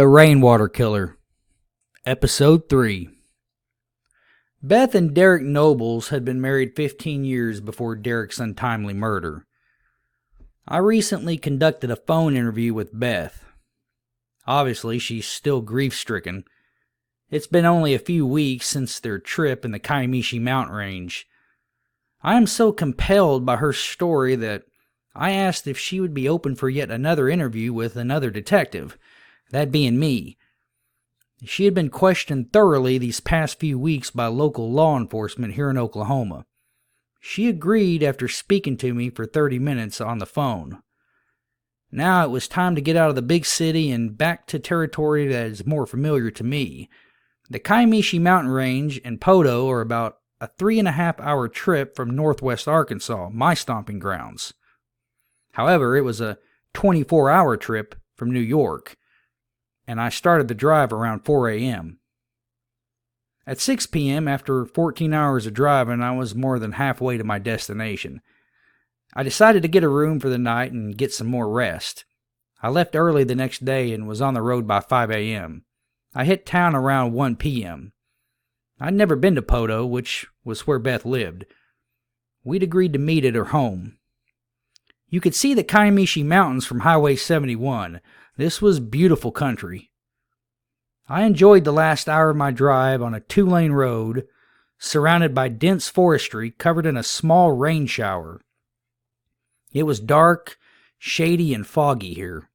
The Rainwater Killer, Episode 3. Beth and Derek Nobles had been married 15 years before Derek's untimely murder. I recently conducted a phone interview with Beth. Obviously, she's still grief-stricken. It's been only a few weeks since their trip in the Kaimishi mountain range. I am so compelled by her story that I asked if she would be open for yet another interview with another detective, that being me. She had been questioned thoroughly these past few weeks by local law enforcement here in Oklahoma. She agreed after speaking to me for 30 minutes on the phone. Now it was time to get out of the big city and back to territory that is more familiar to me. The Kaimishi mountain range and Poto are about a 3.5-hour trip from northwest Arkansas, my stomping grounds. However, it was a 24-hour trip from New York, and I started the drive around 4 a.m. At 6 p.m., after 14 hours of driving, I was more than halfway to my destination. I decided to get a room for the night and get some more rest. I left early the next day and was on the road by 5 a.m. I hit town around 1 p.m. I'd never been to Poto, which was where Beth lived. We'd agreed to meet at her home. You could see the Kaimishi Mountains from Highway 71. This was beautiful country. I enjoyed the last hour of my drive on a 2-lane road, surrounded by dense forestry covered in a small rain shower. It was dark, shady, and foggy here.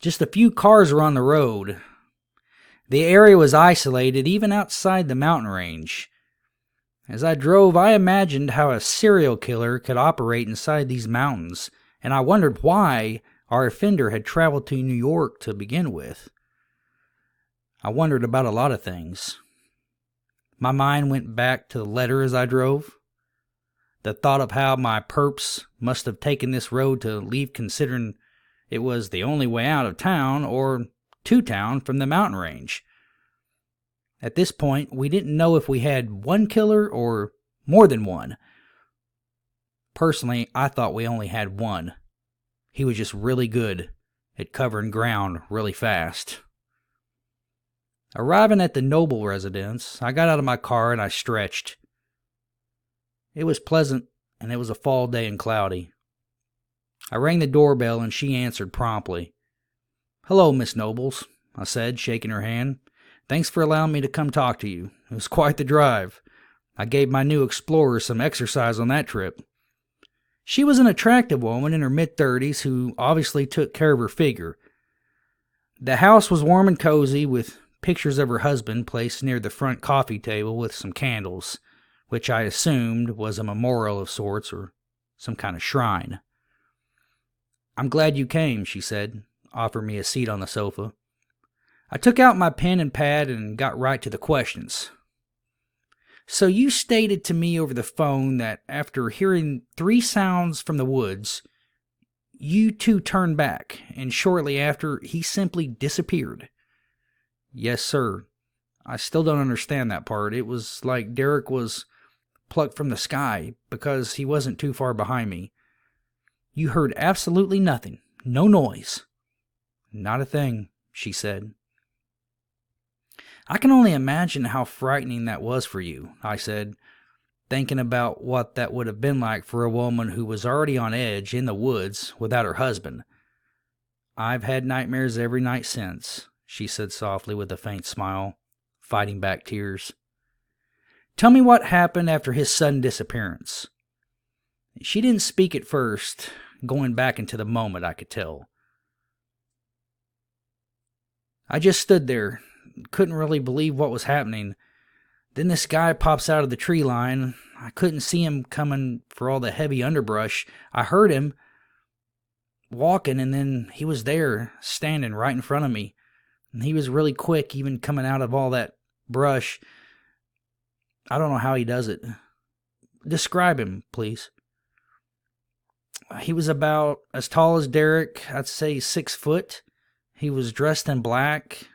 Just a few cars were on the road. The area was isolated even outside the mountain range. As I drove, I imagined how a serial killer could operate inside these mountains, and I wondered why our offender had traveled to New York to begin with. I wondered about a lot of things. My mind went back to the letter as I drove. The thought of how my perps must have taken this road to leave, considering it was the only way out of town or to town from the mountain range. At this point, we didn't know if we had one killer or more than one. Personally, I thought we only had one. He was just really good at covering ground really fast. Arriving at the Noble residence, I got out of my car and I stretched. It was pleasant, and it was a fall day and cloudy. I rang the doorbell and she answered promptly. "Hello, Miss Nobles," I said, shaking her hand. "Thanks for allowing me to come talk to you. It was quite the drive. I gave my new Explorer some exercise on that trip." She was an attractive woman in her mid-30s who obviously took care of her figure. The house was warm and cozy, with pictures of her husband placed near the front coffee table with some candles, which I assumed was a memorial of sorts or some kind of shrine. "I'm glad you came," she said, offering me a seat on the sofa. I took out my pen and pad and got right to the questions. "So you stated to me over the phone that after hearing 3 sounds from the woods, you two turned back, and shortly after, he simply disappeared." "Yes, sir. I still don't understand that part. It was like Derek was plucked from the sky, because he wasn't too far behind me." "You heard absolutely nothing? No noise?" "Not a thing," she said. "I can only imagine how frightening that was for you," I said, thinking about what that would have been like for a woman who was already on edge in the woods without her husband. "I've had nightmares every night since," she said softly with a faint smile, fighting back tears. "Tell me what happened after his sudden disappearance." She didn't speak at first, going back into the moment, I could tell. "I just stood there. Couldn't really believe what was happening. Then this guy pops out of the tree line. I couldn't see him coming for all the heavy underbrush. I heard him walking, and then he was there, standing right in front of me. And he was really quick, even coming out of all that brush. I don't know how he does it." "Describe him, please." "He was about as tall as Derek, I'd say 6 foot. He was dressed in black.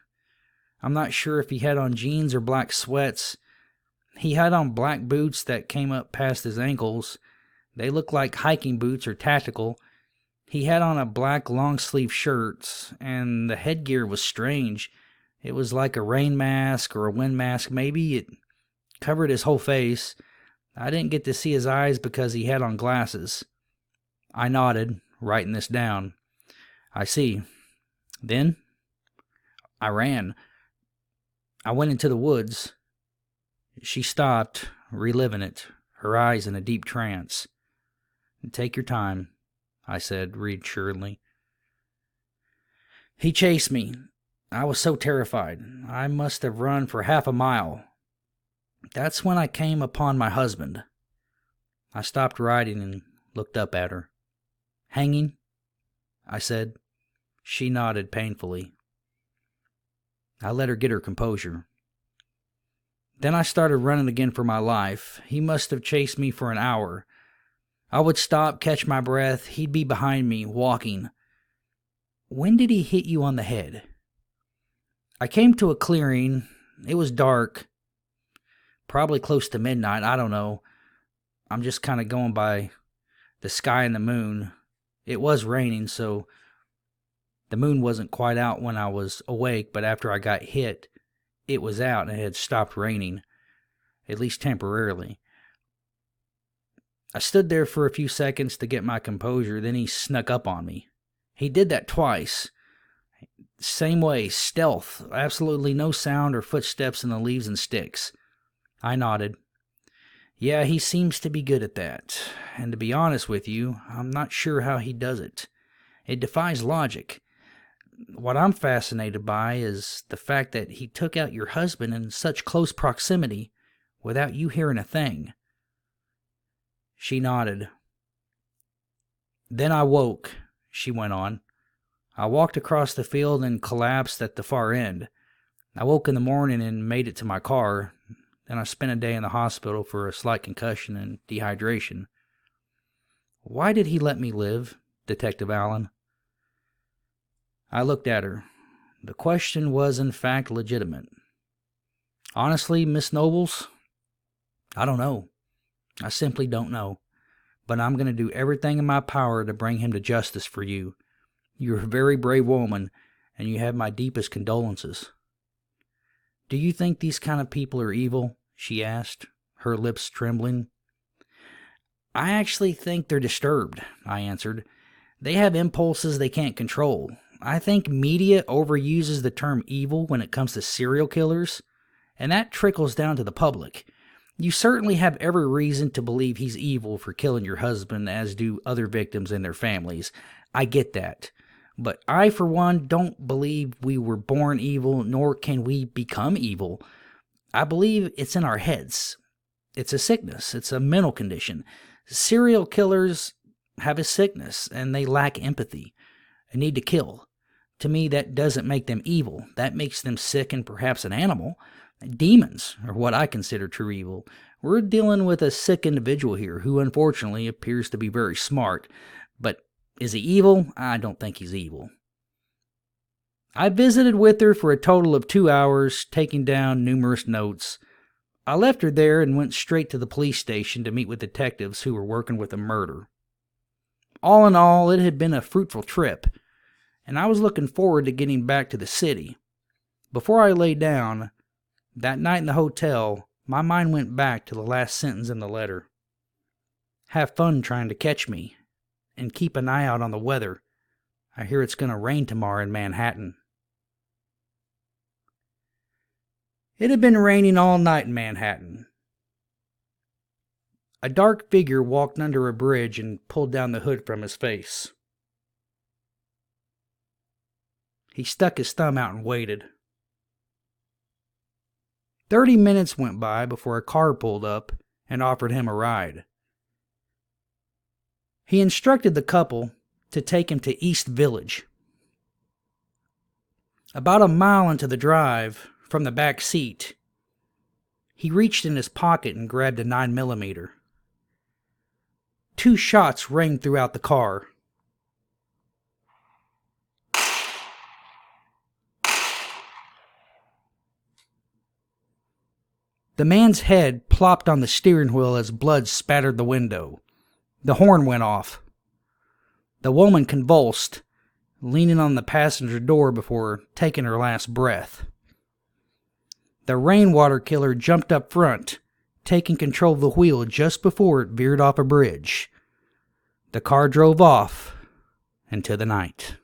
I'm not sure if he had on jeans or black sweats. He had on black boots that came up past his ankles. They looked like hiking boots or tactical. He had on a black long-sleeve shirt, and the headgear was strange. It was like a rain mask or a wind mask, maybe. It covered his whole face. I didn't get to see his eyes because he had on glasses. I nodded, writing this down. I see. Then I ran. I went into the woods. She stopped, reliving it, her eyes in a deep trance. Take your time, I said reassuringly. He chased me. I was so terrified. I must have run for half a mile. That's when I came upon my husband. I stopped riding and looked up at her. Hanging? I said. She nodded painfully. I let her get her composure. Then I started running again for my life. He must have chased me for an hour. I would stop, catch my breath. He'd be behind me, walking. When did he hit you on the head? I came to a clearing. It was dark. Probably close to midnight. I don't know. I'm just kind of going by the sky and the moon. It was raining, so the moon wasn't quite out when I was awake, but after I got hit, it was out and it had stopped raining, at least temporarily. I stood there for a few seconds to get my composure, then he snuck up on me. He did that twice. Same way, stealth, absolutely no sound or footsteps in the leaves and sticks. I nodded. Yeah, he seems to be good at that. And to be honest with you, I'm not sure how he does it. It defies logic. What I'm fascinated by is the fact that he took out your husband in such close proximity without you hearing a thing. She nodded. Then I woke, she went on. I walked across the field and collapsed at the far end. I woke in the morning and made it to my car. Then I spent a day in the hospital for a slight concussion and dehydration. Why did he let me live, Detective Allen? I looked at her. The question was in fact legitimate. Honestly, Miss Nobles, I don't know. I simply don't know. But I'm going to do everything in my power to bring him to justice for you. You're a very brave woman, and you have my deepest condolences. Do you think these kind of people are evil? She asked, her lips trembling. I actually think they're disturbed, I answered. They have impulses they can't control. I think media overuses the term evil when it comes to serial killers, and that trickles down to the public. You certainly have every reason to believe he's evil for killing your husband, as do other victims and their families. I get that. But I, for one, don't believe we were born evil, nor can we become evil. I believe it's in our heads. It's a sickness. It's a mental condition. Serial killers have a sickness, and they lack empathy, a need to kill. To me, that doesn't make them evil. That makes them sick and perhaps an animal. Demons are what I consider true evil. We're dealing with a sick individual here who unfortunately appears to be very smart. But is he evil? I don't think he's evil. I visited with her for a total of 2 hours, taking down numerous notes. I left her there and went straight to the police station to meet with detectives who were working with a murder. All in all, it had been a fruitful trip, and I was looking forward to getting back to the city. Before I lay down, that night in the hotel, my mind went back to the last sentence in the letter. Have fun trying to catch me, and keep an eye out on the weather. I hear it's going to rain tomorrow in Manhattan. It had been raining all night in Manhattan. A dark figure walked under a bridge and pulled down the hood from his face. He stuck his thumb out and waited. 30 minutes went by before a car pulled up and offered him a ride. He instructed the couple to take him to East Village. About a mile into the drive, from the back seat, he reached in his pocket and grabbed a 9mm. 2 shots rang throughout the car. The man's head plopped on the steering wheel as blood spattered the window. The horn went off. The woman convulsed, leaning on the passenger door before taking her last breath. The Rainwater killer jumped up front, taking control of the wheel just before it veered off a bridge. The car drove off into the night.